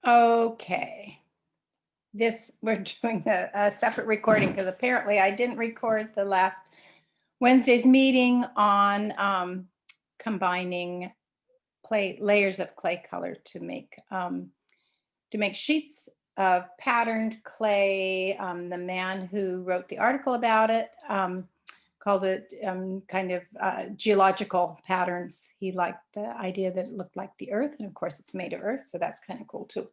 Okay. We're doing a separate recording because apparently I didn't record the last Wednesday's meeting on combining layers of clay color to make sheets of patterned clay. The man who wrote the article about it called it kind of geological patterns. He liked the idea that it looked like the earth, and of course it's made of earth, so that's kind of cool too.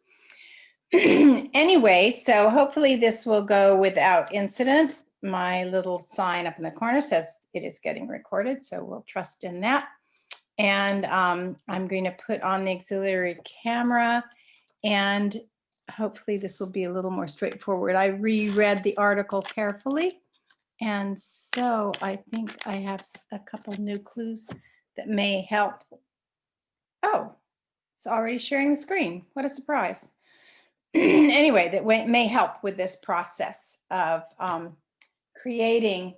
Anyway, so hopefully this will go without incident. My little sign up in the corner says it is getting recorded, so we'll trust in that. And I'm going to put on the auxiliary camera, and hopefully this will be a little more straightforward. I reread the article carefully, and so I think I have a couple new clues that may help. Oh, it's already sharing the screen. What a surprise. Anyway, that may help with this process of creating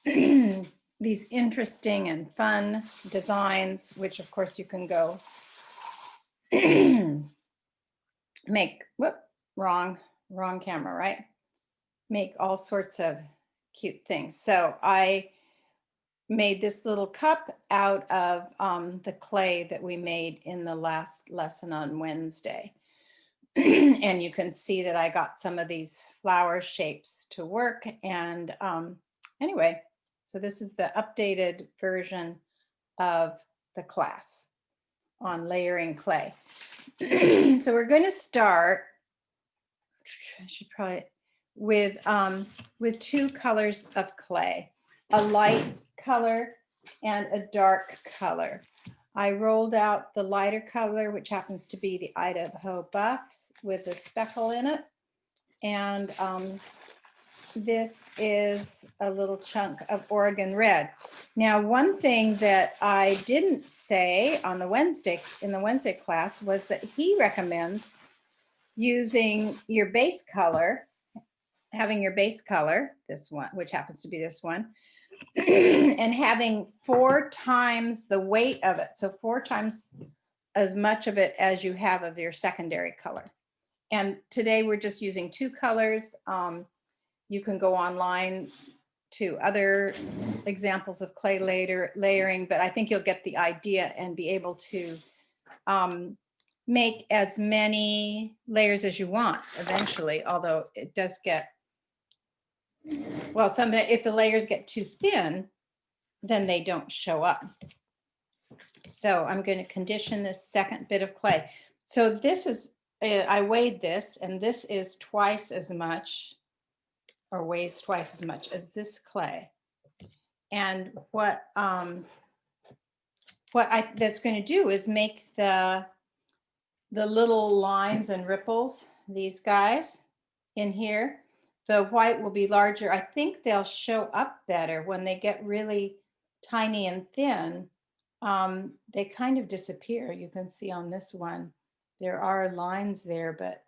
these interesting and fun designs, which of course you can go make, wrong camera, right? Make all sorts of cute things. So I made this little cup out of the clay that we made in the last lesson on Wednesday. And you can see that I got some of these flower shapes to work. And anyway, so this is the updated version of the class on layering clay. So we're going to start, I should probably, with two colors of clay, a light color and a dark color. I rolled out the lighter color, which happens to be the Idaho Buffs with a speckle in it. And this is a little chunk of Oregon Red. Now, one thing that I didn't say on the Wednesday class was that he recommends using your base color, having your base color, this one, which happens to be this one, and having 4 times the weight of it. So 4 times as much of it as you have of your secondary color. And today we're just using 2 colors. You can go online to other examples of clay layering, but I think you'll get the idea and be able to make as many layers as you want eventually, although it does get, well, if the layers get too thin, then they don't show up. So I'm going to condition this second bit of clay. So this is, I weighed this, and this is twice as much, or weighs twice as much as this clay. And what that's going to do is make the little lines and ripples, these guys in here. The white will be larger. I think they'll show up better when they get really tiny and thin. They kind of disappear. You can see on this one, there are lines there, but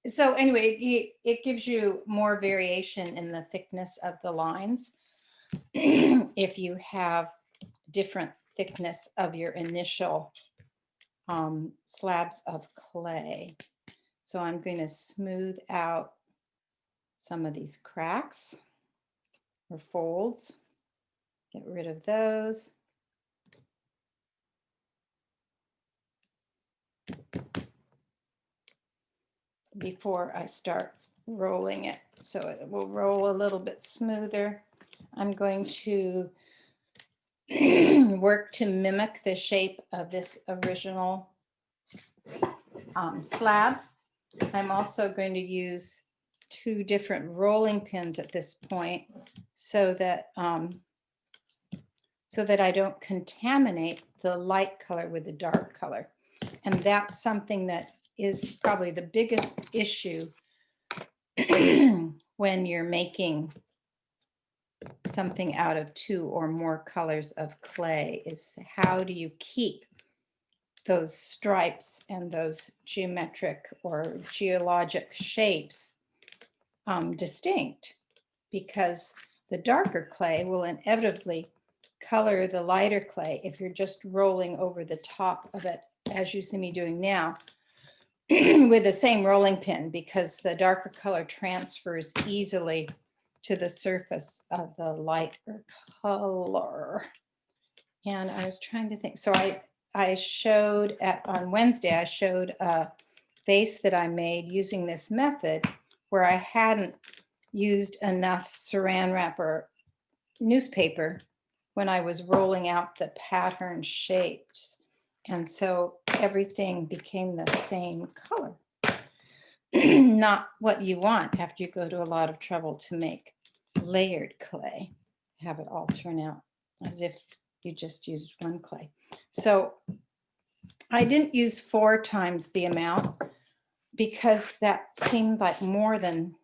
so anyway, it gives you more variation in the thickness of the lines if you have different thickness of your initial slabs of clay. So I'm going to smooth out some of these cracks or folds, get rid of those. Before I start rolling it, so it will roll a little bit smoother. I'm going to work to mimic the shape of this original slab. I'm also going to use 2 different rolling pins at this point so that I don't contaminate the light color with the dark color. And that's something that is probably the biggest issue when you're making something out of 2 or more colors of clay, is how do you keep those stripes and those geometric or geologic shapes distinct, because the darker clay will inevitably color the lighter clay if you're just rolling over the top of it, as you see me doing now, with the same rolling pin, because the darker color transfers easily to the surface of the lighter color. And I was trying to think. So I showed on Wednesday, I showed a vase that I made using this method where I hadn't used enough saran wrap or newspaper when I was rolling out the pattern shapes. And so everything became the same color. Not what you want after you go to a lot of trouble to make layered clay, have it all turn out as if you just used one clay. So I didn't use 4 times the amount because that seemed like seemed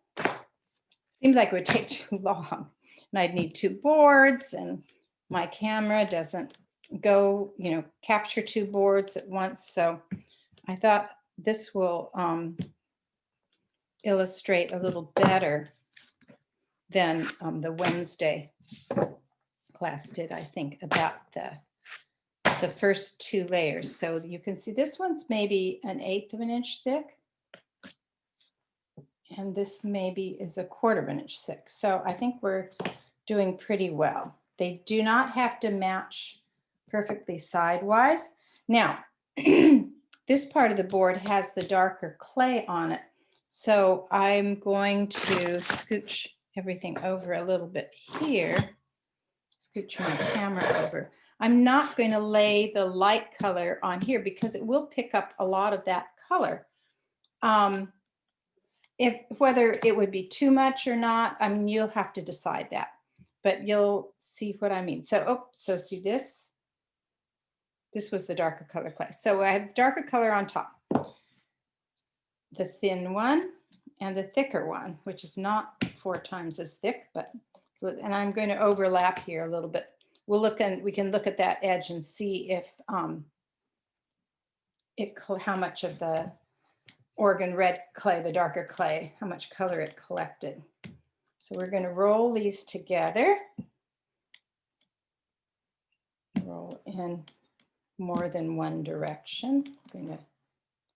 like it would take too long. And I'd need 2 boards, and my camera doesn't go, capture 2 boards at once. So I thought this will illustrate a little better than the Wednesday class did, I think, about the first 2 layers. So you can see this one's maybe 1/8 of an inch thick. And this maybe is 1/4 of an inch thick. So I think we're doing pretty well. They do not have to match perfectly sidewise. Now, this part of the board has the darker clay on it. So I'm going to scooch everything over a little bit here. Scooch my camera over. I'm not going to lay the light color on here because it will pick up a lot of that color. Whether it would be too much or not, I mean, you'll have to decide that, but you'll see what I mean. So, so see this? This was the darker color clay. So I have darker color on top, the thin one and the thicker one, which is not 4 times as thick, but, and I'm going to overlap here a little bit. We can look at that edge and see if how much of the Oregon red clay, the darker clay, how much color it collected. So we're going to roll these together. Roll in more than one direction. I'm going to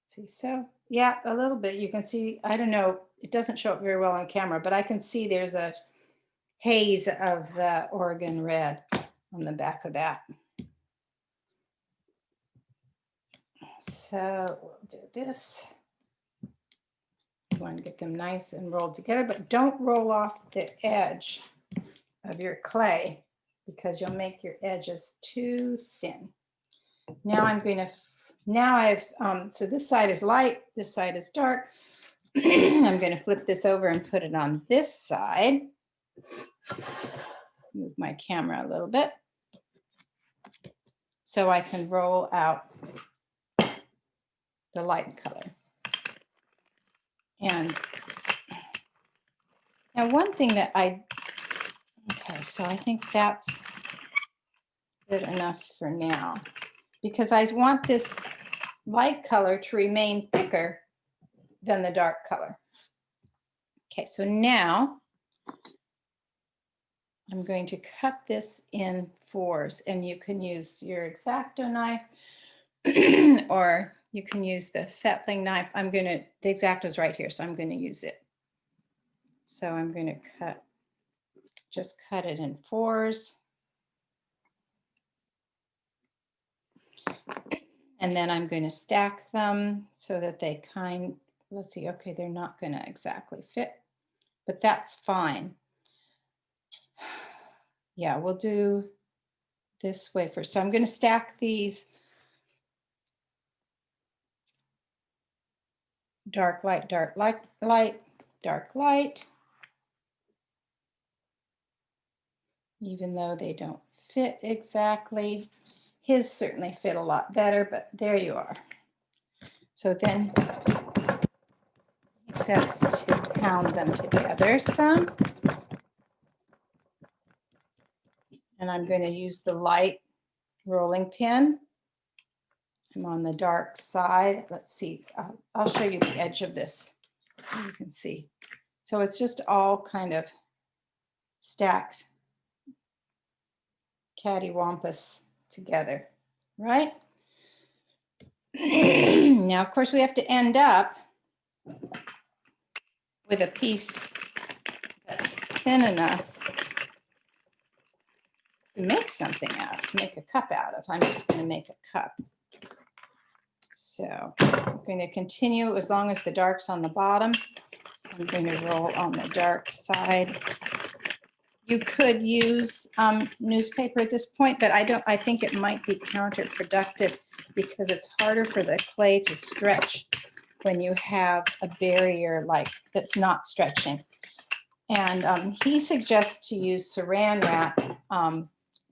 see, so yeah, a little bit. You can see, I don't know, it doesn't show up very well on camera, but I can see there's a haze of the Oregon red on the back of that. So we'll do this. You want to get them nice and rolled together, but don't roll off the edge of your clay because you'll make your edges too thin. Now I'm going to, so this side is light, this side is dark. I'm going to flip this over and put it on this side. Move my camera a little bit so I can roll out the light color. And now one thing that okay, so I think that's good enough for now because I want this light color to remain thicker than the dark color. Okay, so now I'm going to cut this in 4s, and you can use your X-Acto knife or you can use the fettling knife. The X-Acto's right here, so I'm going to use it. So I'm going to just cut it in 4s. And then I'm going to stack them so that they let's see, okay, they're not going to exactly fit, but that's fine. Yeah, we'll do this way first. So I'm going to stack these dark light, dark light, light, dark light, even though they don't fit exactly. His certainly fit a lot better, but there you are. So then it says to pound them together some. And I'm going to use the light rolling pin. I'm on the dark side. Let's see. I'll show you the edge of this so you can see. So it's just all kind of stacked. cattywampus together, right? Now, of course, we have to end up with a piece that's thin enough to make something out of, make a cup out of. I'm just going to make a cup. So I'm going to continue as long as the dark's on the bottom. I'm going to roll on the dark side. You could use newspaper at this point, but I think it might be counterproductive because it's harder for the clay to stretch when you have a barrier like that's not stretching. And he suggests to use saran wrap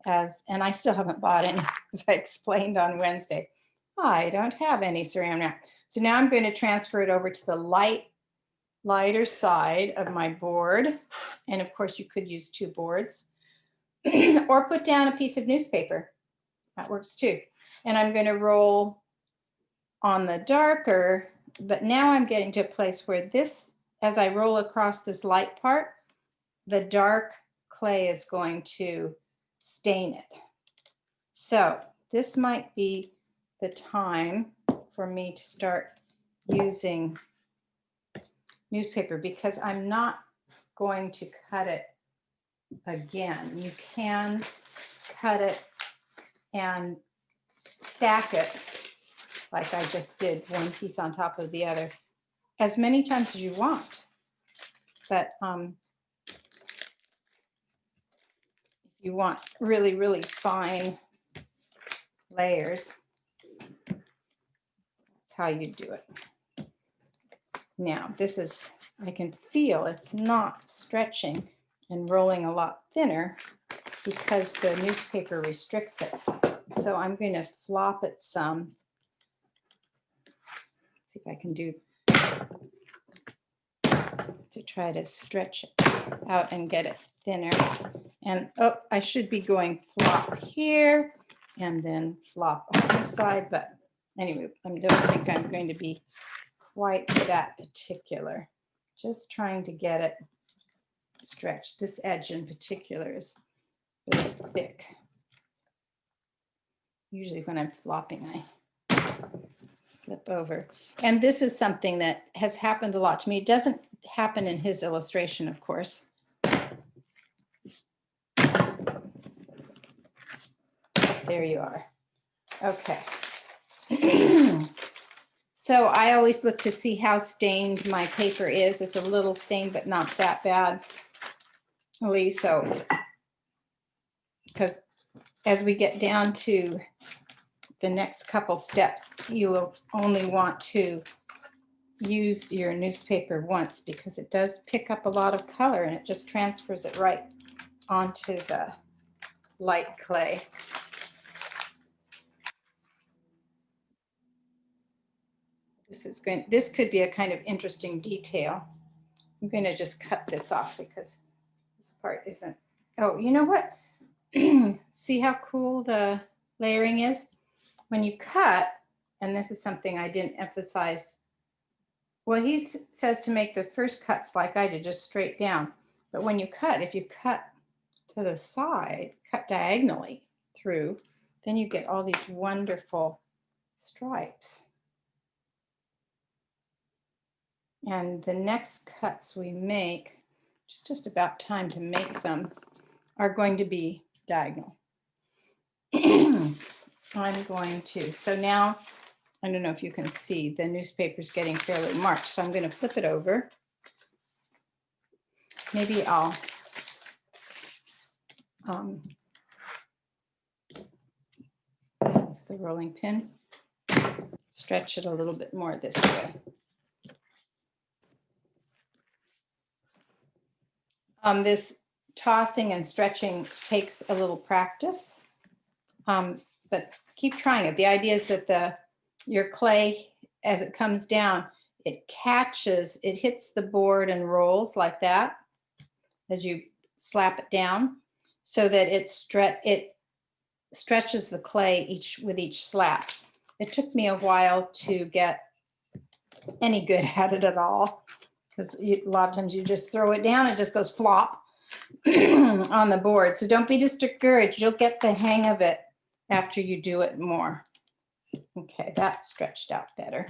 and I still haven't bought any, as I explained on Wednesday. I don't have any saran wrap. So now I'm going to transfer it over to the lighter side of my board. And of course you could use 2 boards or put down a piece of newspaper. That works too. And I'm going to roll on the darker, but now I'm getting to a place where this, as I roll across this light part, the dark clay is going to stain it. So this might be the time for me to start using newspaper because I'm not going to cut it again. You can cut it and stack it like I just did, one piece on top of the other, as many times as you want. But if you want really, really fine layers, that's how you do it. Now, this is, I can feel it's not stretching and rolling a lot thinner because the newspaper restricts it. So I'm going to flop it some. Let's see if I can do to try to stretch it out and get it thinner. And oh, I should be going flop here and then flop on this side, but anyway, I don't think I'm going to be quite that particular. Just trying to get it stretched. This edge in particular is really thick. Usually when I'm flopping, I flip over. And this is something that has happened a lot to me. It doesn't happen in his illustration, of course. There you are. Okay. So I always look to see how stained my paper is. It's a little stained, but not that bad. So, because as we get down to the next couple steps, you will only want to use your newspaper once because it does pick up a lot of color and it just transfers it right onto the light clay. This could be a kind of interesting detail. I'm going to just cut this off because this part isn't. Oh, you know what? See how cool the layering is? When you cut, and this is something I didn't emphasize. Well, he says to make the first cuts like I did, just straight down. But when you cut, if you cut to the side, cut diagonally through, then you get all these wonderful stripes. And the next cuts we make, it's just about time to make them, are going to be diagonal. I'm going to, so now, I don't know if you can see, the newspaper's getting fairly marked, so I'm going to flip it over. Maybe I'll the rolling pin, stretch it a little bit more this way. This tossing and stretching takes a little practice, but keep trying it. The idea is that your clay, as it comes down, it catches, it hits the board and rolls like that as you slap it down, so that it stretches the clay with each slap. It took me a while to get any good at it at all, because a lot of times you just throw it down, it just goes flop. on the board. So don't be discouraged. You'll get the hang of it after you do it more. Okay, that's stretched out better.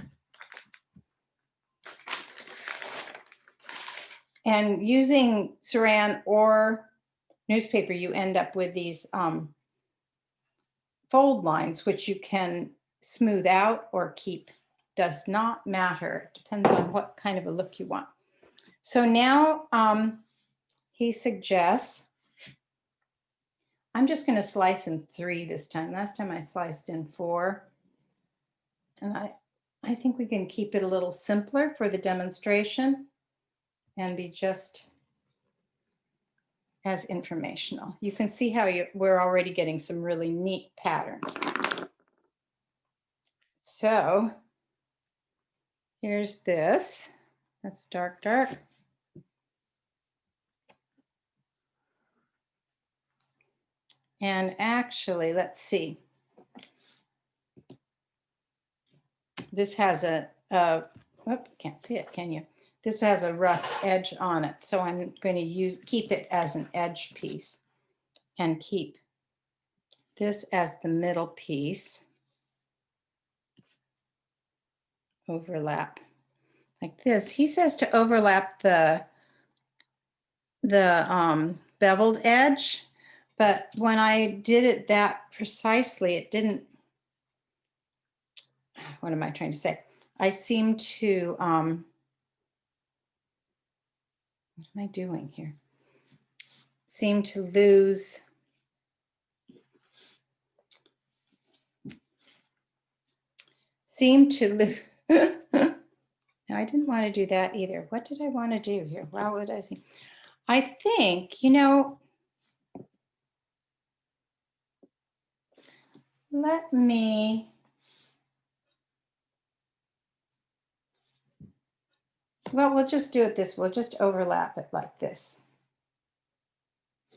And using saran or newspaper, you end up with these fold lines, which you can smooth out or keep. Does not matter. It depends on what kind of a look you want. So now he suggests, I'm just going to slice in 3 this time. Last time I sliced in 4. And I think we can keep it a little simpler for the demonstration and be just as informational. You can see how we're already getting some really neat patterns. So here's this. That's dark, dark. And actually, let's see. This has a can't see it, can you? This has a rough edge on it. So I'm going to keep it as an edge piece and keep this as the middle piece. Overlap like this. He says to overlap the beveled edge, but when I did it that precisely, it didn't. What am I trying to say? I seem to, what am I doing here? Seem to lose. No, I didn't want to do that either. What did I want to do here? What would I see? I think, let me, well, we'll just do it this, we'll just overlap it like this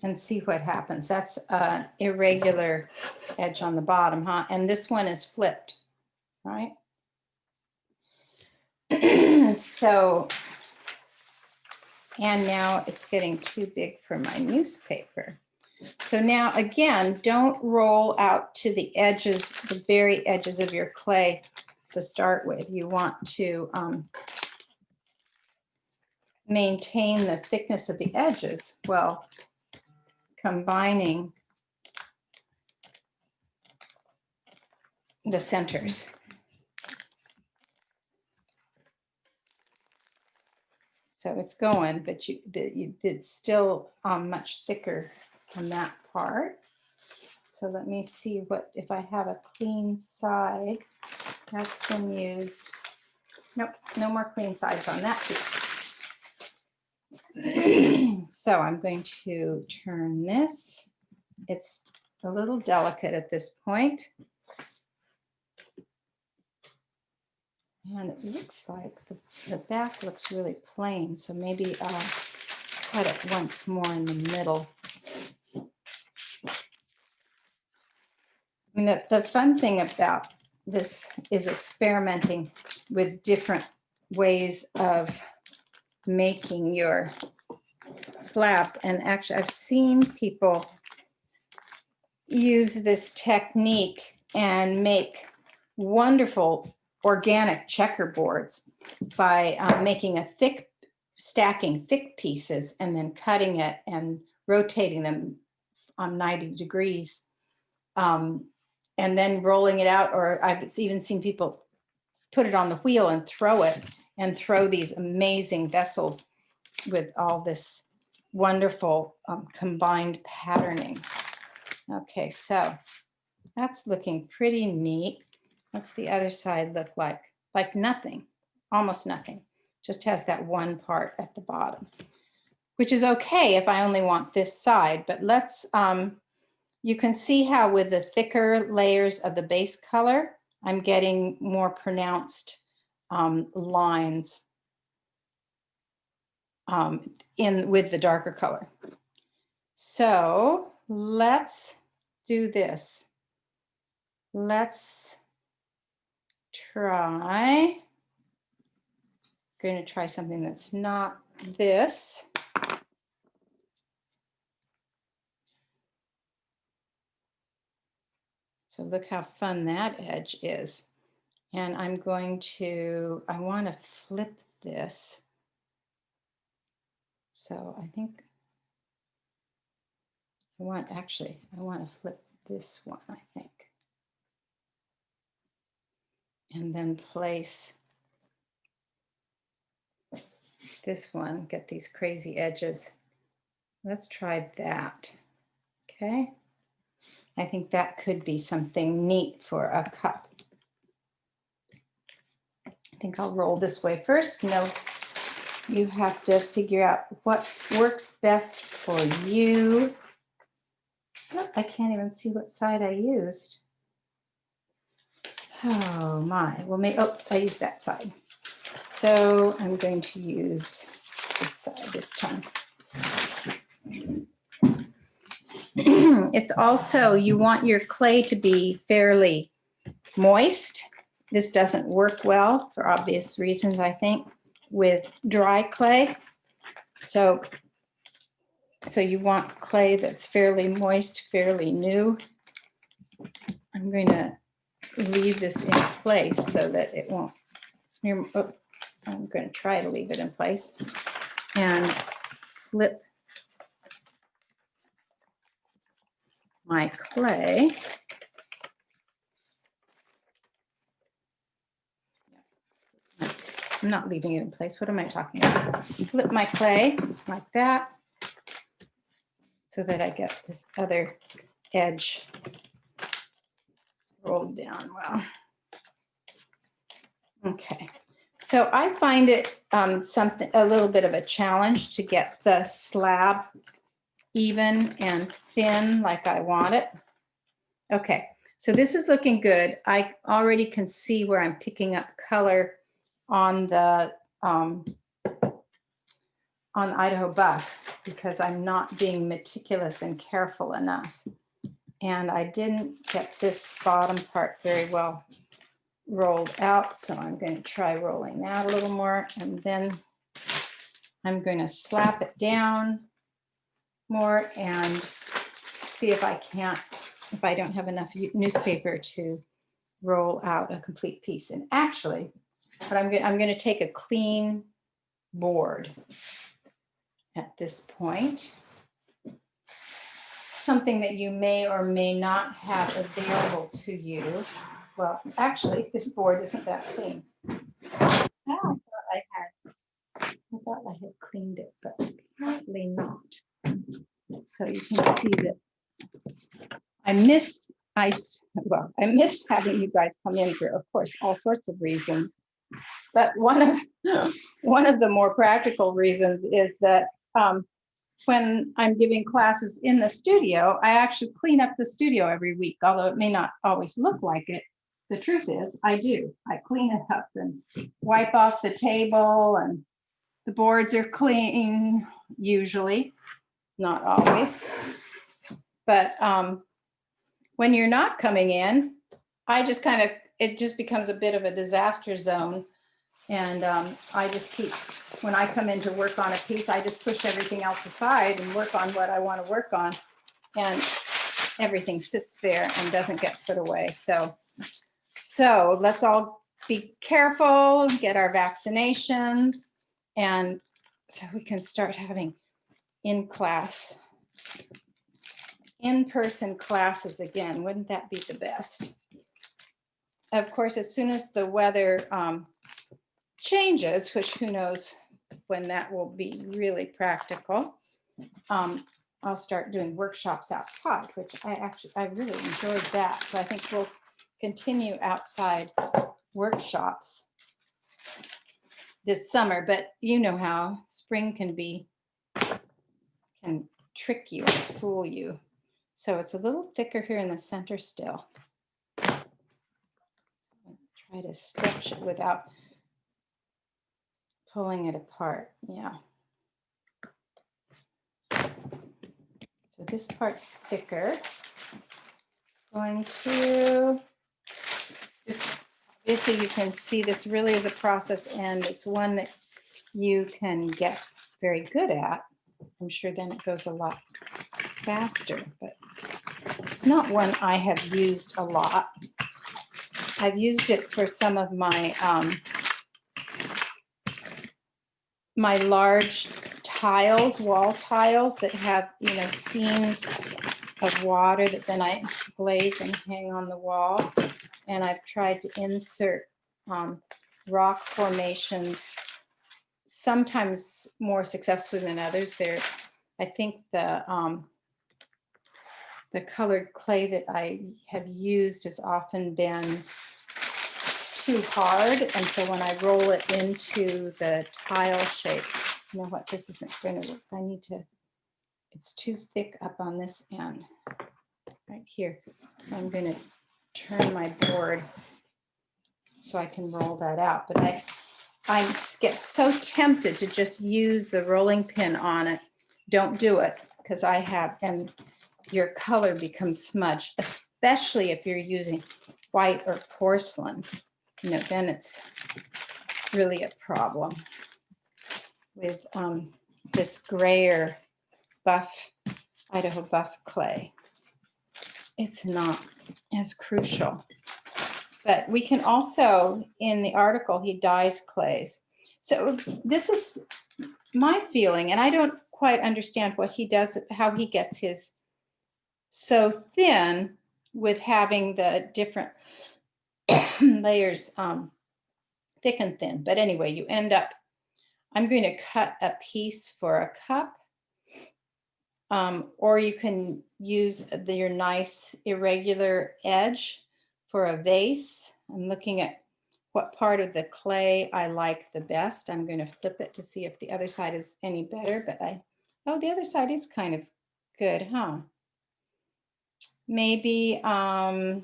and see what happens. That's an irregular edge on the bottom, huh? And this one is flipped, right? So, and now it's getting too big for my newspaper. So now again, don't roll out to the edges, the very edges of your clay to start with. You want to maintain the thickness of the edges while combining the centers. So it's going, but it's still much thicker on that part. So let me see if I have a clean side. That's been used. Nope, no more clean sides on that piece. So I'm going to turn this. It's a little delicate at this point. And it looks like the back looks really plain. So maybe I'll cut it once more in the middle. I mean, the fun thing about this is experimenting with different ways of making your slabs. And actually, I've seen people use this technique and make wonderful organic checkerboards by stacking thick pieces and then cutting it and rotating them on 90 degrees. And then rolling it out, or I've even seen people put it on the wheel and throw these amazing vessels with all this wonderful combined patterning. Okay, so that's looking pretty neat. What's the other side look like? Like nothing, almost nothing. Just has that one part at the bottom, which is okay if I only want this side, but let's, you can see how with the thicker layers of the base color, I'm getting more pronounced lines with the darker color. So let's do this. Let's try, going to try something that's not this. So look how fun that edge is. And I want to flip this. So I think I want to flip this one, I think. And then place this one, get these crazy edges. Let's try that. Okay. I think that could be something neat for a cup. I think I'll roll this way first. No, you have to figure out what works best for you. Oh, I can't even see what side I used. Oh my, well, I used that side. So I'm going to use this side this time. It's also, you want your clay to be fairly moist. This doesn't work well for obvious reasons, I think, with dry clay. So you want clay that's fairly moist, fairly new. I'm going to leave this in place so that it won't smear. Oh, I'm going to try to leave it in place and flip my clay. I'm not leaving it in place. What am I talking about? Flip my clay like that so that I get this other edge rolled down well. Okay, so I find it a little bit of a challenge to get the slab even and thin like I want it. Okay, so this is looking good. I already can see where I'm picking up color on the Idaho buff because I'm not being meticulous and careful enough. And I didn't get this bottom part very well rolled out, so I'm going to try rolling that a little more, and then I'm going to slap it down more and see if I don't have enough newspaper to roll out a complete piece. And actually, but I'm going to take a clean board at this point, something that you may or may not have available to you. Well, actually, this board isn't that clean. I thought I had cleaned it, but apparently not. So you can see that I miss having you guys come in for, of course, all sorts of reasons. But one of the more practical reasons is that when I'm giving classes in the studio, I actually clean up the studio every week, although it may not always look like it. The truth is, I do. I clean it up and wipe off the table, and the boards are clean, usually, not always. But when you're not coming in, it just becomes a bit of a disaster zone. And I just when I come in to work on a piece, I just push everything else aside and work on what I want to work on. And everything sits there and doesn't get put away. So let's all be careful, get our vaccinations, and so we can start having in-person classes again. Wouldn't that be the best? Of course, as soon as the weather changes, which who knows when that will be really practical, I'll start doing workshops outside, which I really enjoyed that. So I think we'll continue outside workshops this summer, but you know how spring can trick you and fool you. So it's a little thicker here in the center still. Try to stretch it without pulling it apart. Yeah. So this part's thicker. Obviously you can see this really is a process, and it's one that you can get very good at. I'm sure then it goes a lot faster, but It's not one I have used a lot. I've used it for some of my my large tiles, wall tiles that have, you know, seams of water that then I glaze and hang on the wall. And I've tried to insert rock formations, sometimes more successfully than others. I think the colored clay that I have used has often been too hard. And so when I roll it into the tile shape, you know what, this isn't going to work. I need to, it's too thick up on this end right here. So I'm going to turn my board so I can roll that out. But I get so tempted to just use the rolling pin on it. Don't do it, because I have, and your color becomes smudged, especially if you're using white or porcelain. You know, then it's really a problem with this grayer buff, Idaho buff clay. It's not as crucial. But we can also, in the article, he dyes clays. So this is my feeling, and I don't quite understand what he does, how he gets his so thin with having the different layers thick and thin. But anyway, you end up, I'm going to cut a piece for a cup, or you can use your nice irregular edge for a vase. I'm looking at what part of the clay I like the best. I'm going to flip it to see if the other side is any better, but oh, the other side is kind of good, huh? Maybe I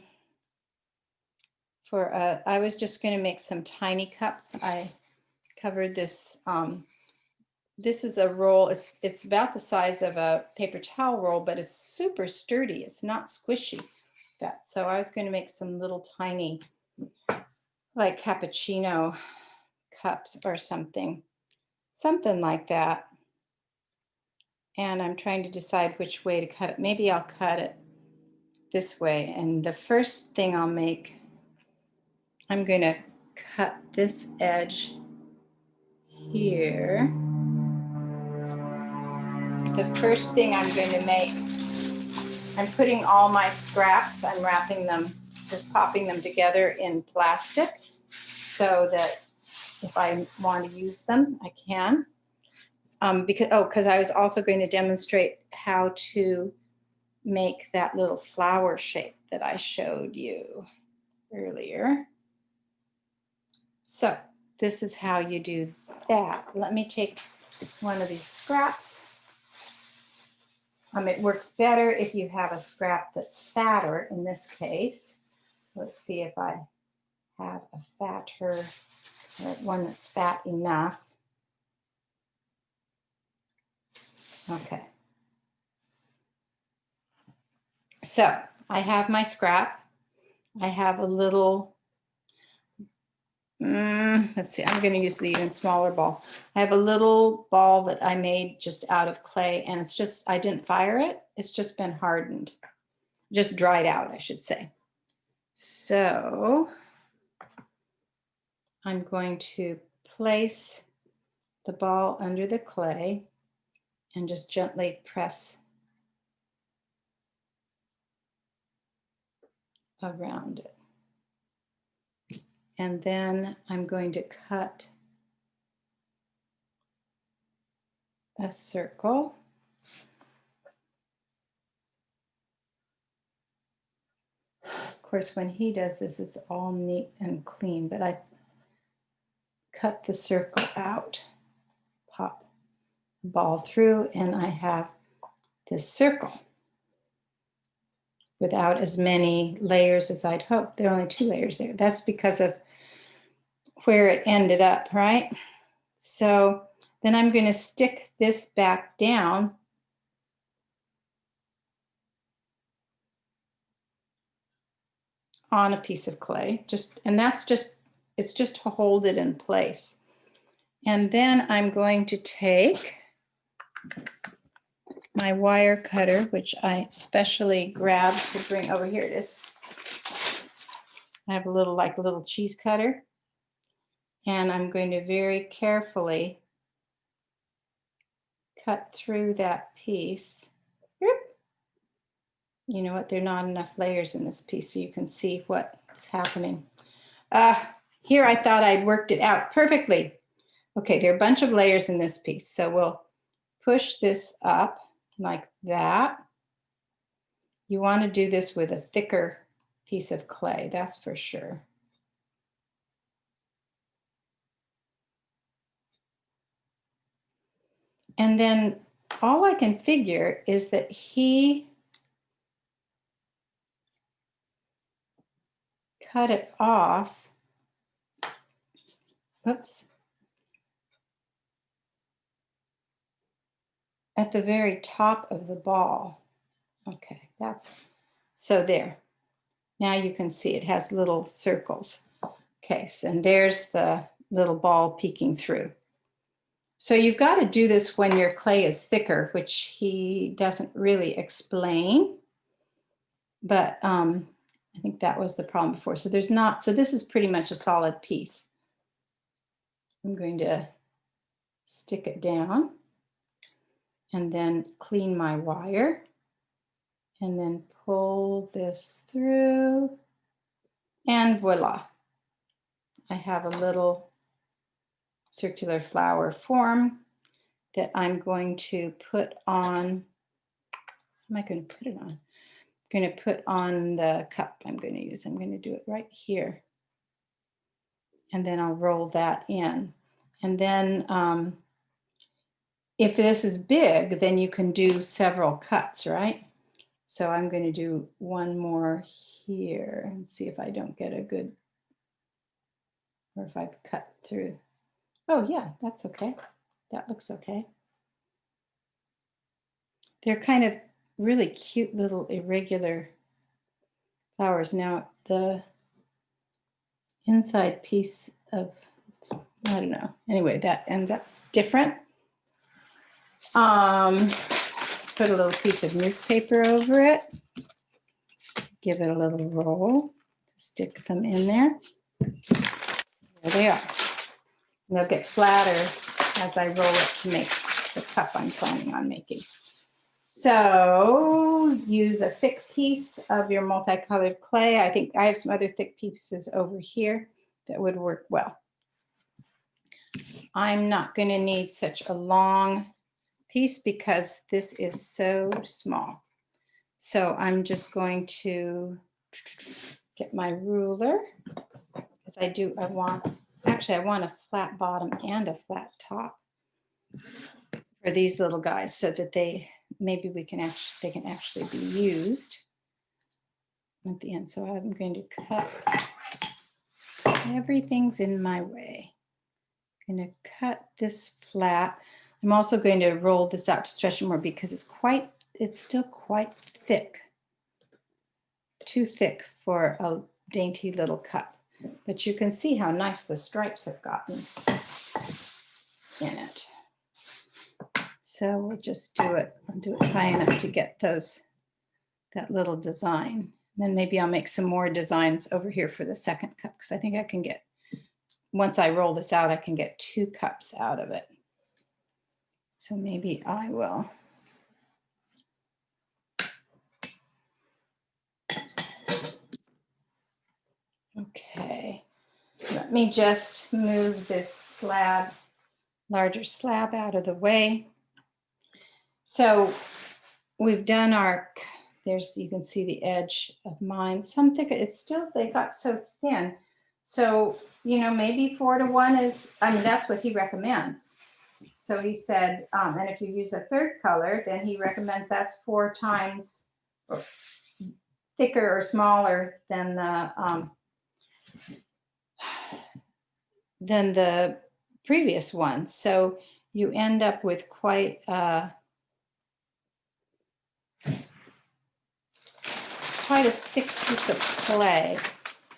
was just going to make some tiny cups. I covered this. This is a roll. It's about the size of a paper towel roll, but it's super sturdy. It's not squishy. So I was going to make some little tiny, like cappuccino cups or something like that. And I'm trying to decide which way to cut it. Maybe I'll cut it this way. And the first thing I'll make, I'm going to cut this edge here. The first thing I'm going to make, I'm putting all my scraps, I'm wrapping them, just popping them together in plastic so that if I want to use them, I can. Because I was also going to demonstrate how to make that little flower shape that I showed you earlier. So this is how you do that. Let me take one of these scraps. It works better if you have a scrap that's fatter in this case. Let's see if I have a fatter, or one that's fat enough. Okay. So I have my scrap. I have a little, let's see, I'm going to use the even smaller ball. I have a little ball that I made just out of clay, and it's just, I didn't fire it. It's just been hardened, just dried out, I should say. So I'm going to place the ball under the clay and just gently press around it. And then I'm going to cut a circle. Of course, when he does this, it's all neat and clean, but I cut the circle out, pop the ball through, and I have this circle without as many layers as I'd hoped. There are only 2 layers there. That's because of where it ended up, right? So then I'm going to stick this back down on a piece of clay, and that's just, it's just to hold it in place. And then I'm going to take my wire cutter, which I specially grabbed to bring over. Here it is. I have a little, like a little cheese cutter, and I'm going to very carefully cut through that piece. You know what? There are not enough layers in this piece so you can see what's happening. Here I thought I'd worked it out perfectly. Okay, there are a bunch of layers in this piece. So we'll push this up like that. You want to do this with a thicker piece of clay, that's for sure. And then all I can figure is that he cut it off. Oops. At the very top of the ball. Okay, that's, so there. Now you can see it has little circles. Okay, so, and there's the little ball peeking through. So you've got to do this when your clay is thicker, which he doesn't really explain. But I think that was the problem before. So there's not, so this is pretty much a solid piece. I'm going to stick it down and then clean my wire and then pull this through, and voila. I have a little circular flower form that I'm going to put on. What am I going to put it on? I'm going to put on the cup I'm going to use. I'm going to do it right here. And then I'll roll that in. And then if this is big, then you can do several cuts, right? So I'm going to do one more here and see if I don't get a good, or if I've cut through. Oh yeah, that's okay. That looks okay. They're kind of really cute little irregular flowers. Now the inside piece of, I don't know. Anyway, that ends up different. Put a little piece of newspaper over it. Give it a little roll to stick them in there. There they are. And they'll get flatter as I roll it to make the cup I'm planning on making. So use a thick piece of your multicolored clay. I think I have some other thick pieces over here that would work well. I'm not going to need such a long piece because this is so small. So I'm just going to get my ruler, because I want a flat bottom and a flat top for these little guys so that they can actually be used at the end. So I'm going to cut, everything's in my way. I'm going to cut this flat. I'm also going to roll this out to stretch it more because it's still quite thick. Too thick for a dainty little cup. But you can see how nice the stripes have gotten in it. So we'll just do it. I'll do it high enough to get that little design. And then maybe I'll make some more designs over here for the second cup, because I think I can get, once I roll this out, I can get 2 cups out of it. So maybe I will. Okay, let me just move this larger slab out of the way. So we've done our, you can see the edge of mine. Some thicker, they got so thin. So, maybe 4 to 1 is, that's what he recommends. So he said, and if you use a third color, then he recommends that's 4 times thicker or smaller than the previous one. So you end up with quite a thick piece of clay.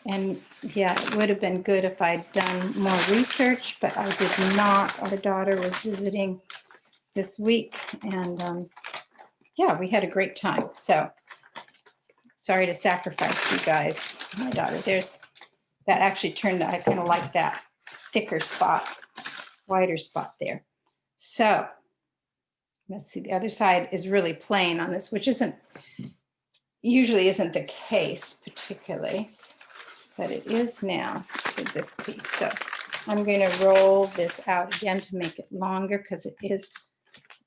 And yeah, it would have been good if I'd done more research, but I did not. Our daughter was visiting this week, and yeah, we had a great time. So sorry to sacrifice you guys, my daughter. There's that actually turned out, I kind of like that thicker spot, wider spot there. So let's see, the other side is really plain on this, which usually isn't the case particularly, but it is now with this piece. So I'm going to roll this out again to make it longer because it is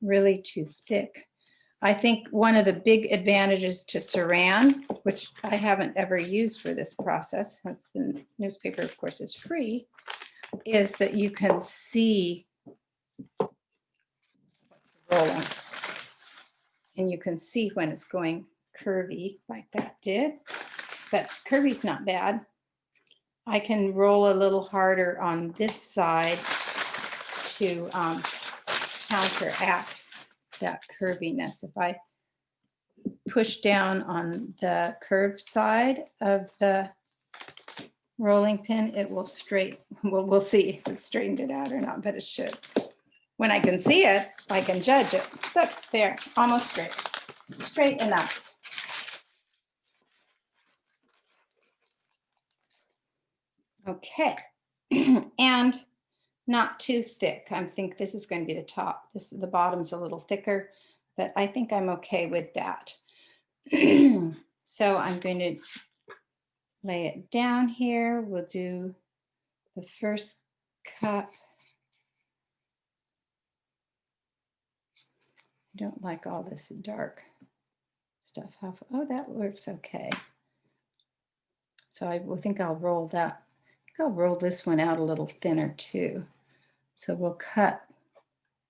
really too thick. I think one of the big advantages to Saran, which I haven't ever used for this process, since the newspaper, of course, is free, is that you can see rolling. And you can see when it's going curvy like that did. But curvy's not bad. I can roll a little harder on this side to counteract that curviness. If I push down on the curved side of the rolling pin, it will straighten. Well, we'll see if it straightened it out or not, but it should. When I can see it, I can judge it. Look, there, almost straight. Straight enough. Okay, and not too thick. I think this is going to be the top. The bottom's a little thicker, but I think I'm okay with that. So I'm going to lay it down here. We'll do the first cup. I don't like all this dark stuff. Oh, that works okay. So I will think I'll roll that. I think I'll roll this one out a little thinner too. So we'll cut.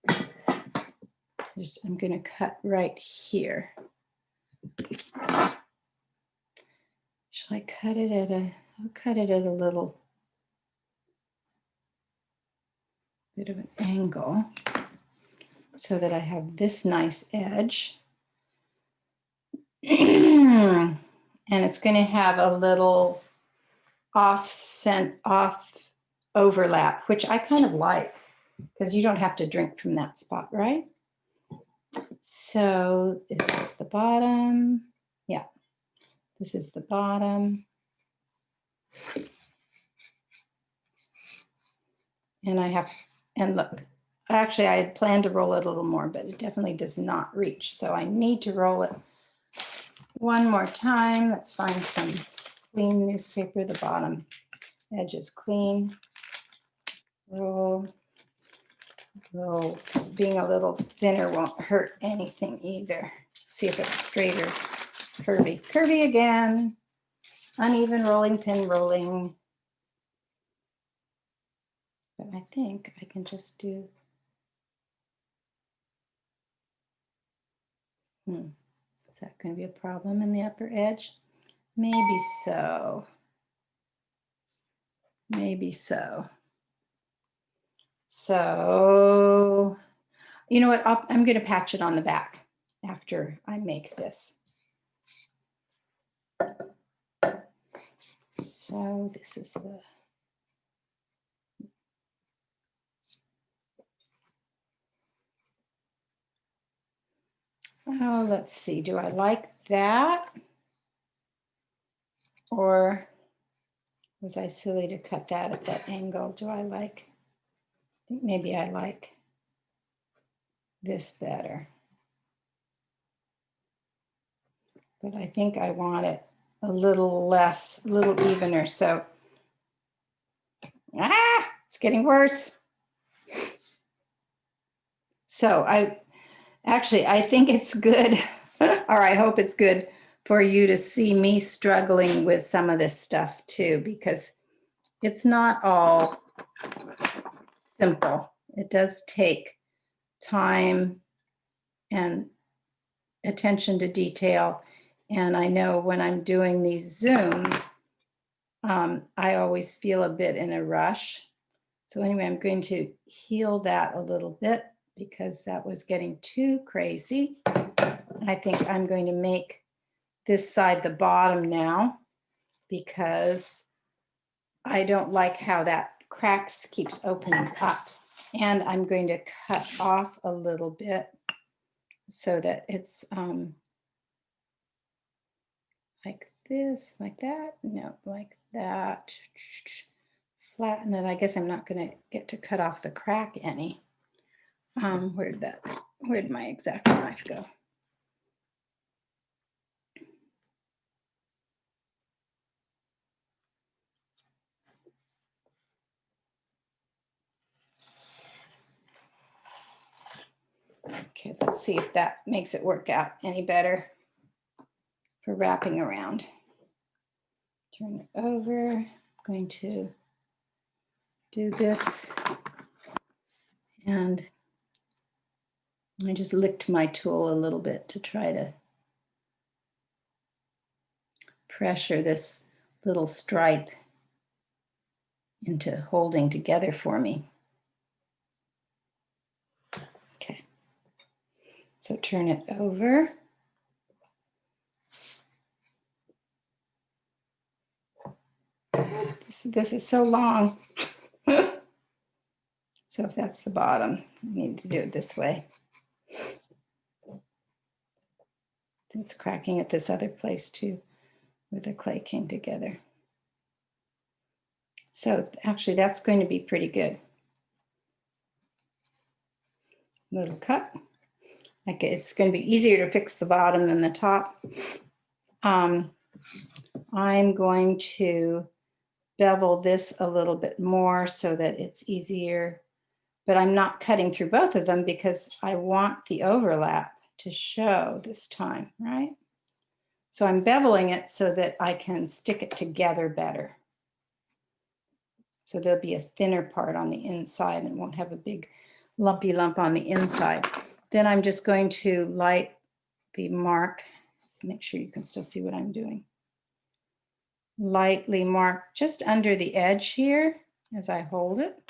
I'm going to cut right here. Shall I cut it at I'll cut it at a little bit of an angle so that I have this nice edge. And it's going to have a little off overlap, which I kind of like because you don't have to drink from that spot, right? So is this the bottom? Yeah, this is the bottom. And look, actually I had planned to roll it a little more, but it definitely does not reach. So I need to roll it one more time. Let's find some clean newspaper. The bottom edge is clean. Roll, because being a little thinner won't hurt anything either. See if it's straight or curvy. Curvy again. Uneven rolling pin rolling. But I think I can just do. Is that going to be a problem in the upper edge? Maybe so. Maybe so. So, you know what? I'm going to patch it on the back after I make this. So this is the. Oh, let's see. Do I like that? Or was I silly to cut that at that angle? Do I like? I think maybe I like this better. But I think I want it a little less, a little evener. So, it's getting worse. So I think it's good, or I hope it's good for you to see me struggling with some of this stuff too, because it's not all simple. It does take time and attention to detail. And I know when I'm doing these Zooms, I always feel a bit in a rush. So anyway, I'm going to heal that a little bit because that was getting too crazy. I think I'm going to make this side the bottom now because I don't like how that cracks keeps opening up. And I'm going to cut off a little bit so that it's like this, like that, no, like that, flatten it. I guess I'm not going to get to cut off the crack any. Where'd my X-Acto knife go? Okay, let's see if that makes it work out any better for wrapping around. Turn it over. I'm going to do this, and I just licked my tool a little bit to try to pressure this little stripe into holding together for me. Okay, so turn it over. This is so long. So if that's the bottom, I need to do it this way. It's cracking at this other place too, where the clay came together. So actually that's going to be pretty good. Little cut. Like it's going to be easier to fix the bottom than the top. I'm going to bevel this a little bit more so that it's easier, but I'm not cutting through both of them because I want the overlap to show this time, right? So I'm beveling it so that I can stick it together better. So there'll be a thinner part on the inside and won't have a big lumpy lump on the inside. Then I'm just going to light the mark. Let's make sure you can still see what I'm doing. Lightly mark just under the edge here as I hold it,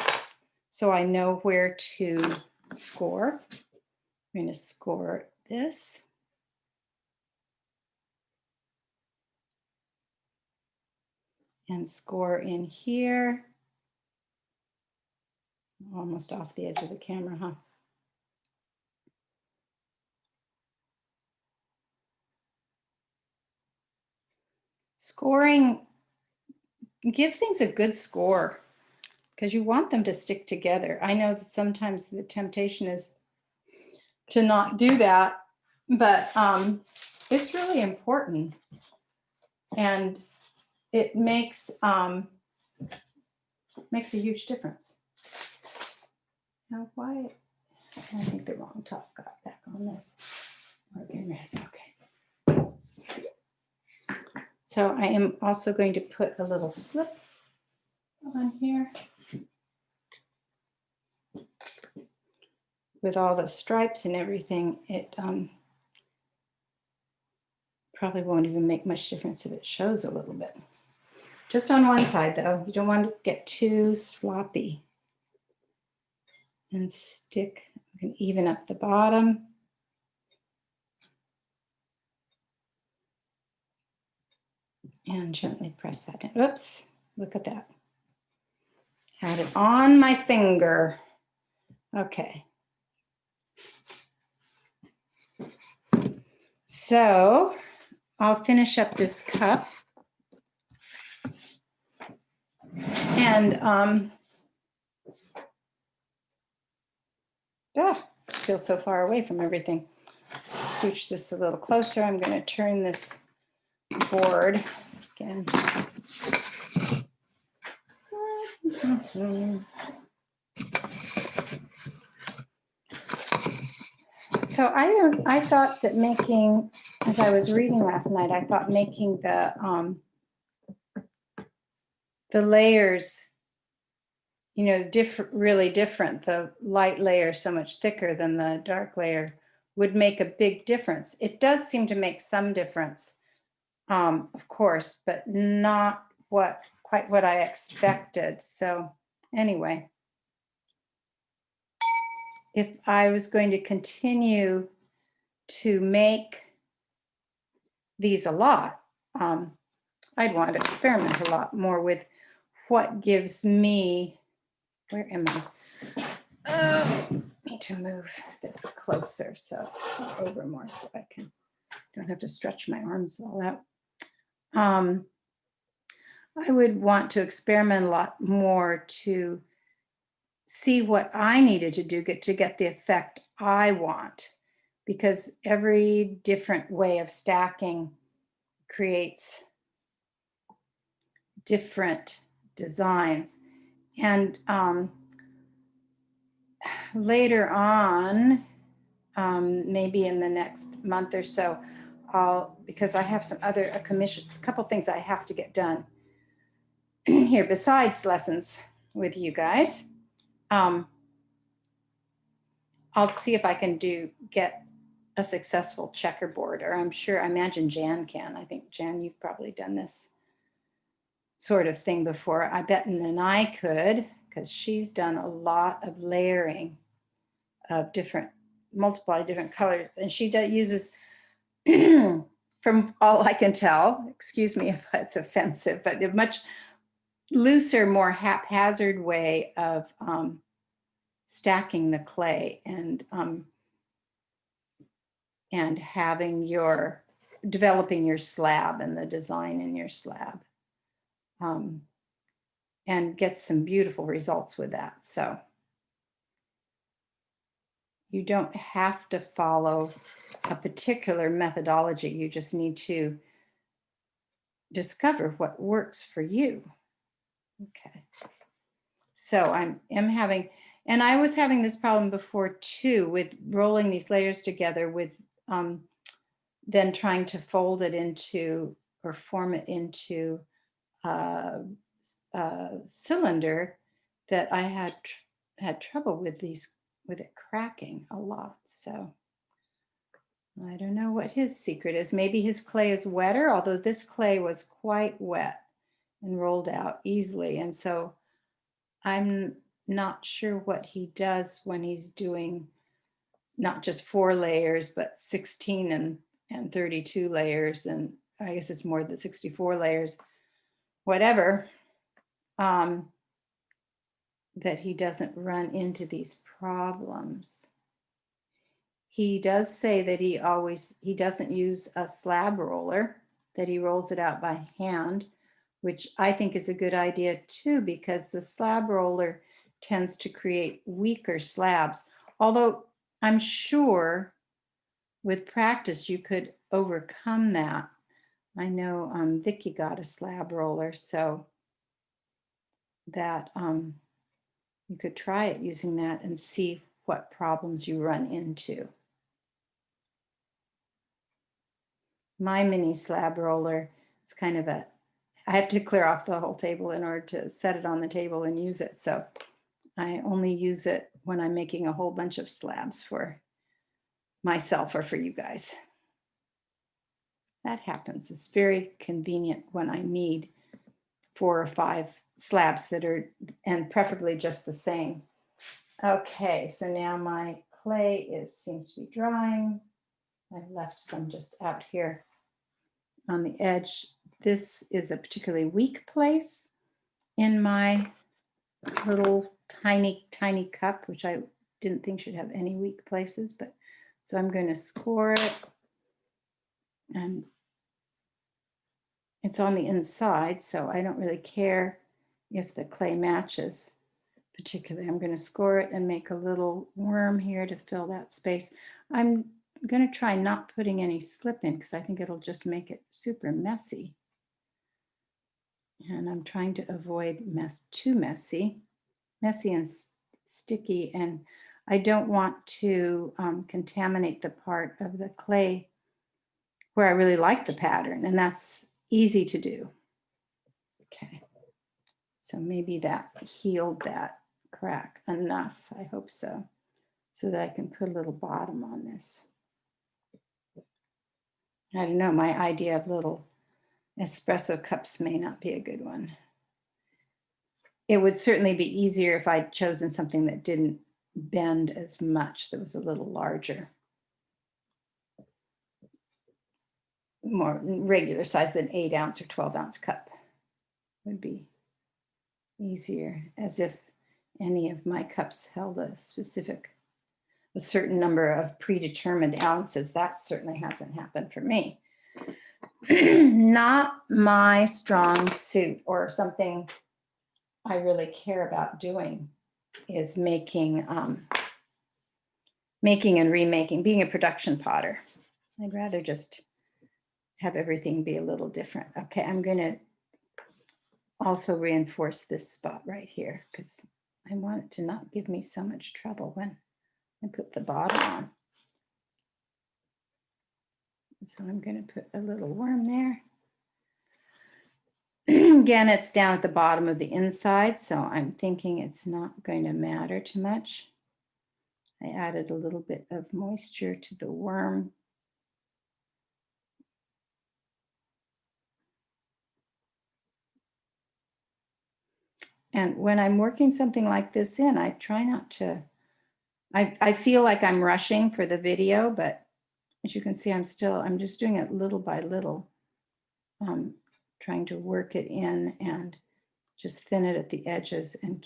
so I know where to score. I'm going to score this. And score in here. Almost off the edge of the camera, huh? Scoring, give things a good score because you want them to stick together. I know that sometimes the temptation is to not do that, but it's really important, and it makes a huge difference. Now, why? I think the wrong top got back on this. Okay. So I am also going to put a little slip on here with all the stripes and everything. It probably won't even make much difference if it shows a little bit. Just on one side though, you don't want to get too sloppy. And stick, you can even up the bottom. And gently press that in. Oops, look at that. Had it on my finger. Okay. So I'll finish up this cup. And I feel so far away from everything. Let's scooch this a little closer. I'm going to turn this board again. So I thought that making, as I was reading last night, I thought making the layers, you know, really different. The light layer so much thicker than the dark layer would make a big difference. It does seem to make some difference, of course, but not quite what I expected. So anyway, if I was going to continue to make these a lot, I'd want to experiment a lot more with what gives me, where am I? Need to move this closer over more so I don't have to stretch my arms all out. I would want to experiment a lot more to see what I needed to do to get the effect I want, because every different way of stacking creates different designs. And later on, maybe in the next month or so, because I have some other commissions, a couple things I have to get done here besides lessons with you guys. I'll see if I can get a successful checkerboard, or I imagine Jan can. I think Jan, you've probably done this sort of thing before. I bet and I could, because she's done a lot of layering of multiple different colors, and she uses from all I can tell, excuse me if that's offensive, but a much looser, more haphazard way of stacking the clay and developing your slab and the design in your slab, and get some beautiful results with that. So you don't have to follow a particular methodology. You just need to discover what works for you. Okay. So I was having this problem before too, with rolling these layers together with then trying to fold it into or form it into a cylinder, that I had trouble with it cracking a lot. So I don't know what his secret is. Maybe his clay is wetter, although this clay was quite wet and rolled out easily. And so I'm not sure what he does when he's doing not just 4 layers, but 16 and 32 layers. And I guess it's more than 64 layers, whatever, that he doesn't run into these problems. He does say that he doesn't use a slab roller, that he rolls it out by hand, which I think is a good idea too, because the slab roller tends to create weaker slabs. Although I'm sure with practice you could overcome that. I know Vicky got a slab roller, so that you could try it using that and see what problems you run into. My mini slab roller, it's kind of I have to clear off the whole table in order to set it on the table and use it. So I only use it when I'm making a whole bunch of slabs for myself or for you guys. That happens. It's very convenient when I need 4 or 5 slabs and preferably just the same. Okay, so now my clay seems to be drying. I've left some just out here on the edge. This is a particularly weak place in my little tiny cup, which I didn't think should have any weak places, but so I'm going to score it, and it's on the inside, so I don't really care if the clay matches particularly. I'm going to score it and make a little worm here to fill that space. I'm going to try not putting any slip in, because I think it'll just make it super messy. And I'm trying to avoid too messy and sticky, and I don't want to contaminate the part of the clay where I really like the pattern, and that's easy to do. Okay, so maybe that healed that crack enough, I hope so that I can put a little bottom on this. I don't know, my idea of little espresso cups may not be a good one. It would certainly be easier if I'd chosen something that didn't bend as much, that was a little larger. More regular size than 8-ounce or 12-ounce cup would be easier, as if any of my cups held a certain number of predetermined ounces. That certainly hasn't happened for me. Not my strong suit, or something I really care about doing, is making and remaking, being a production potter. I'd rather just have everything be a little different. Okay, I'm going to also reinforce this spot right here because I want it to not give me so much trouble when I put the bottom on. So I'm going to put a little worm there. Again, it's down at the bottom of the inside, so I'm thinking it's not going to matter too much. I added a little bit of moisture to the worm. And when I'm working something like this in, I try not to, I feel like I'm rushing for the video, but as you can see, I'm just doing it little by little, trying to work it in and just thin it at the edges and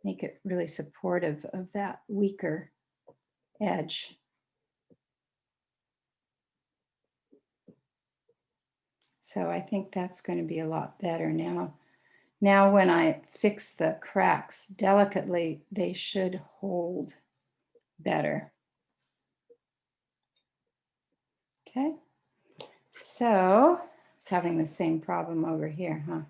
make it really supportive of that weaker edge. So I think that's going to be a lot better now. Now when I fix the cracks delicately, they should hold better. Okay, so I was having the same problem over here, huh?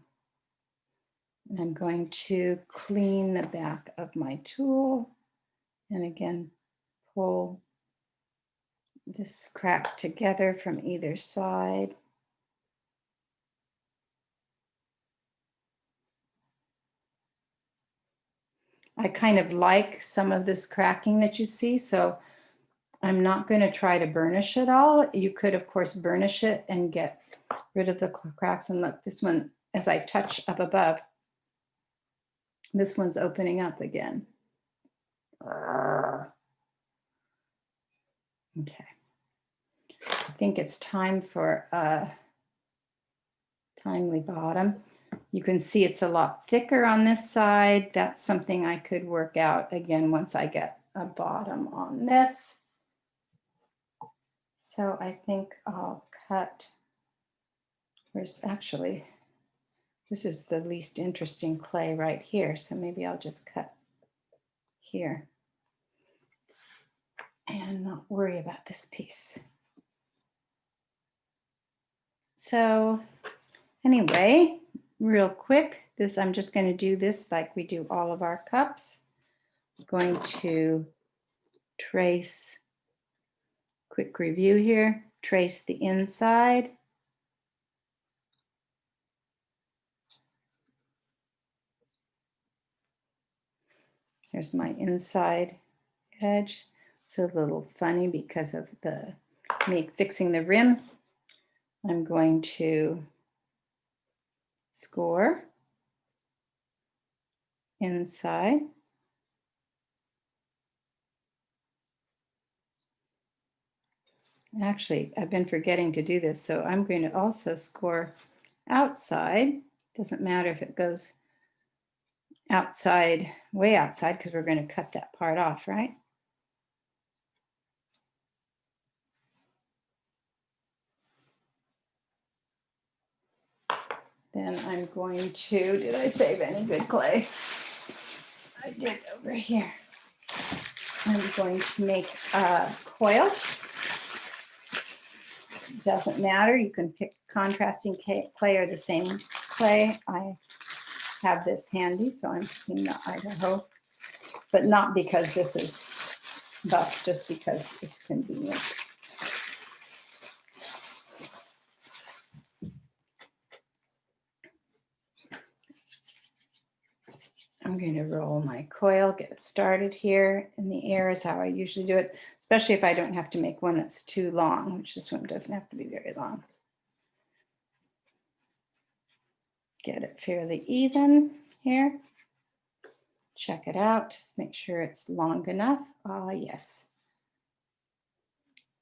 And I'm going to clean the back of my tool and again pull this crack together from either side. I kind of like some of this cracking that you see, so I'm not going to try to burnish it all. You could, of course, burnish it and get rid of the cracks. And look, this one, as I touch up above, this one's opening up again. Okay. I think it's time for a timely bottom. You can see it's a lot thicker on this side. That's something I could work out again once I get a bottom on this. So I think I'll cut, this is the least interesting clay right here. So maybe I'll just cut here and not worry about this piece. So anyway, real quick, I'm just going to do this like we do all of our cups. I'm going to trace, quick review here, trace the inside. Here's my inside edge. It's a little funny because of fixing the rim. I'm going to score inside. Actually, I've been forgetting to do this, so I'm going to also score outside. Doesn't matter if it goes outside, way outside, because we're going to cut that part off, right? Then I'm going to, did I save any good clay? I did over here. I'm going to make a coil. Doesn't matter, you can pick contrasting clay or the same clay. I have this handy, so I'm picking the Idaho, but not because this is buff, just because it's convenient. I'm going to roll my coil, get it started here in the air is how I usually do it, especially if I don't have to make one that's too long, which this one doesn't have to be very long. Get it fairly even here. Check it out, just make sure it's long enough. Yes.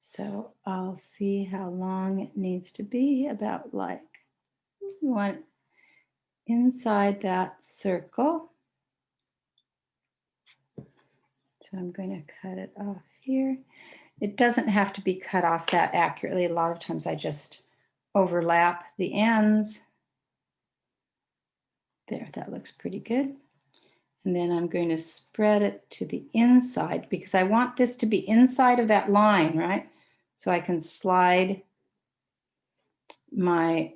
So I'll see how long it needs to be, about like, you want inside that circle. So I'm going to cut it off here. It doesn't have to be cut off that accurately. A lot of times I just overlap the ends. There, that looks pretty good. And then I'm going to spread it to the inside because I want this to be inside of that line, right? So I can slide my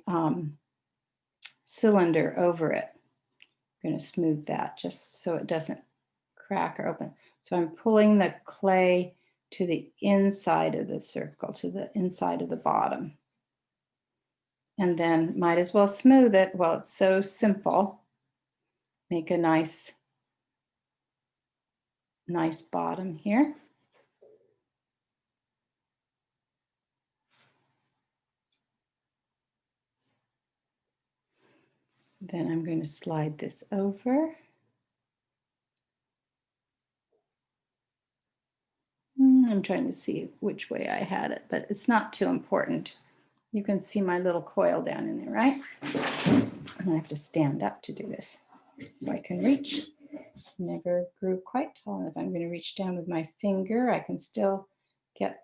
cylinder over it. I'm going to smooth that just so it doesn't crack or open. So I'm pulling the clay to the inside of the circle, to the inside of the bottom. And then might as well smooth it. Well, it's so simple. Make a nice bottom here. Then I'm going to slide this over. I'm trying to see which way I had it, but it's not too important. You can see my little coil down in there, right? And I have to stand up to do this so I can reach. Never grew quite tall enough. I'm going to reach down with my finger. I can still get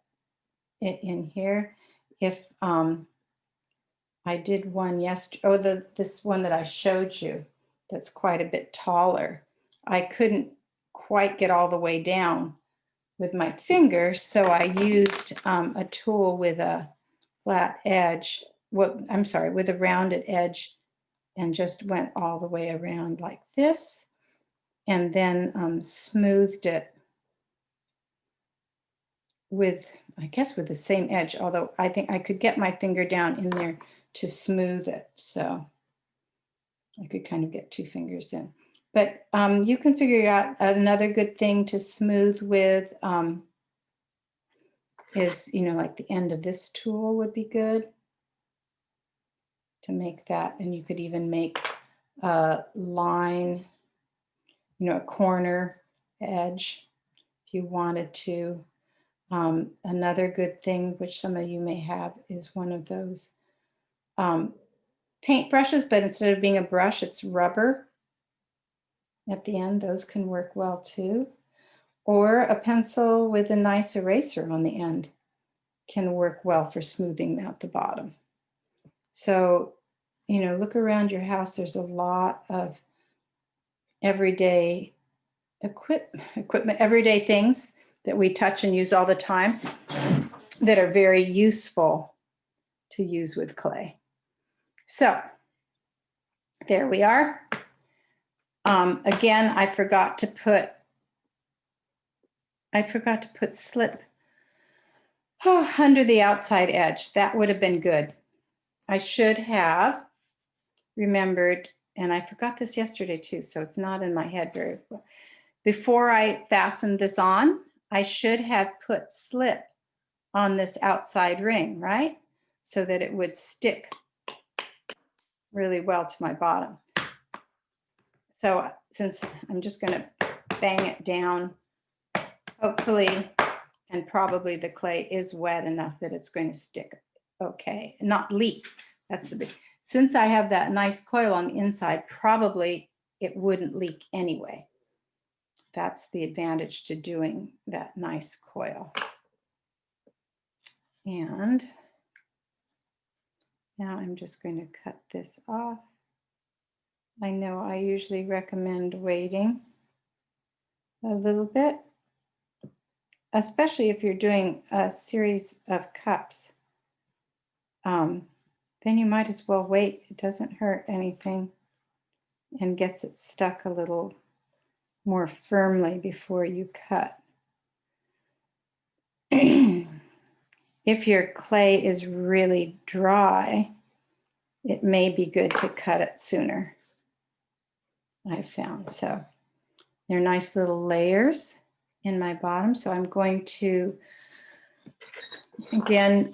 it in here. If I did one yesterday, this one that I showed you, that's quite a bit taller. I couldn't quite get all the way down with my finger, so I used a tool with a flat edge. I'm sorry, with a rounded edge, and just went all the way around like this, and then smoothed it with, I guess, with the same edge, although I think I could get my finger down in there to smooth it. So I could kind of get 2 fingers in. But you can figure out another good thing to smooth with is, like the end of this tool would be good to make that. And you could even make a line, a corner edge if you wanted to. Another good thing, which some of you may have, is one of those paint brushes, but instead of being a brush, it's rubber at the end. Those can work well too. Or a pencil with a nice eraser on the end can work well for smoothing out the bottom. So, look around your house. There's a lot of everyday equipment, everyday things that we touch and use all the time that are very useful to use with clay. So there we are. Again, I forgot to put slip under the outside edge. That would have been good. I should have remembered, and I forgot this yesterday too, so it's not in my head very well. Before I fastened this on, I should have put slip on this outside ring, right? So that it would stick really well to my bottom. So since I'm just going to bang it down, hopefully, and probably the clay is wet enough that it's going to stick okay, not leak. That's the big. Since I have that nice coil on the inside, probably it wouldn't leak anyway. That's the advantage to doing that nice coil. And now I'm just going to cut this off. I know I usually recommend waiting a little bit, especially if you're doing a series of cups. Then you might as well wait. It doesn't hurt anything and gets it stuck a little more firmly before you cut. If your clay is really dry, it may be good to cut it sooner, I've found. So they're nice little layers in my bottom. So I'm going to, again,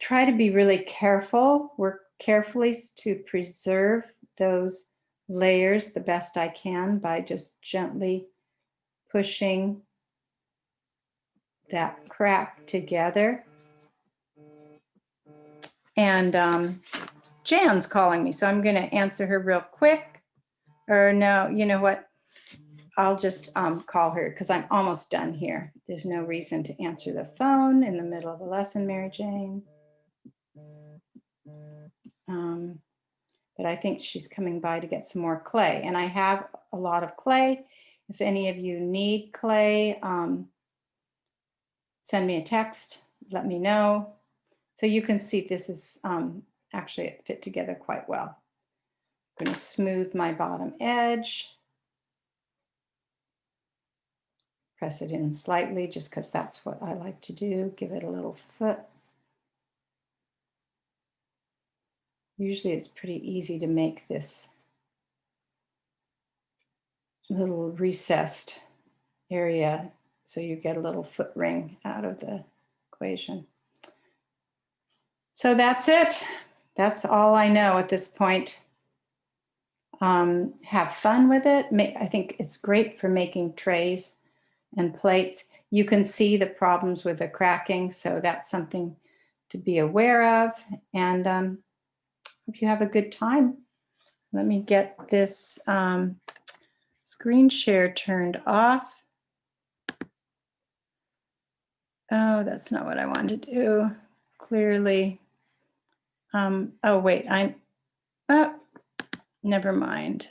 try to be really careful, work carefully to preserve those layers the best I can by just gently pushing that crack together. And Jan's calling me, so I'm going to answer her real quick. Or no, you know what? I'll just call her because I'm almost done here. There's no reason to answer the phone in the middle of a lesson, Mary Jane. But I think she's coming by to get some more clay, and I have a lot of clay. If any of you need clay, send me a text, let me know. So you can see this is actually it fit together quite well. I'm going to smooth my bottom edge. Press it in slightly just because that's what I like to do. Give it a little foot. Usually it's pretty easy to make this little recessed area so you get a little foot ring out of the equation. So that's it. That's all I know at this point. Have fun with it. I think it's great for making trays and plates. You can see the problems with the cracking, so that's something to be aware of. And hope you have a good time. Let me get this screen share turned off. Oh, that's not what I wanted to do. Clearly. Oh, wait, oh, never mind.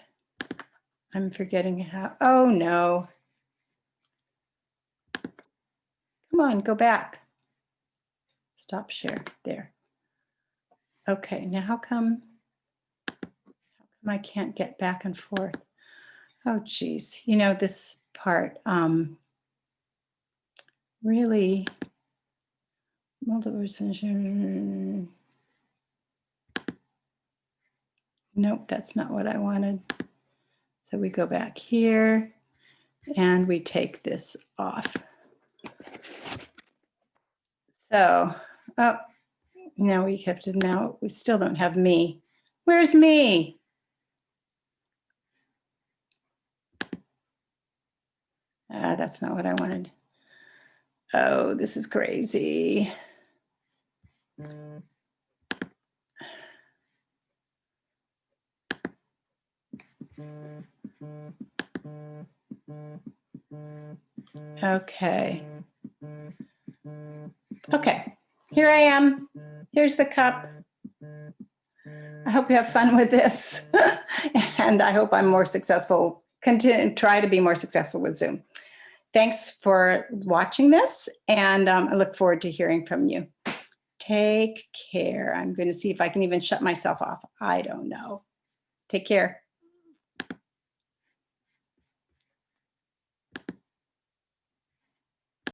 I'm forgetting how, oh no. Come on, go back. Stop share, there. Okay, now how come I can't get back and forth? Oh geez, you know, this part, really, multiple, nope, that's not what I wanted. So we go back here and we take this off. So, oh, now we have to, now we still don't have me. Where's me? That's not what I wanted. Oh, this is crazy. Okay. Okay, here I am. Here's the cup. I hope you have fun with this. And I hope I'm more successful, try to be more successful with Zoom. Thanks for watching this, and I look forward to hearing from you. Take care. I'm going to see if I can even shut myself off. I don't know. Take care.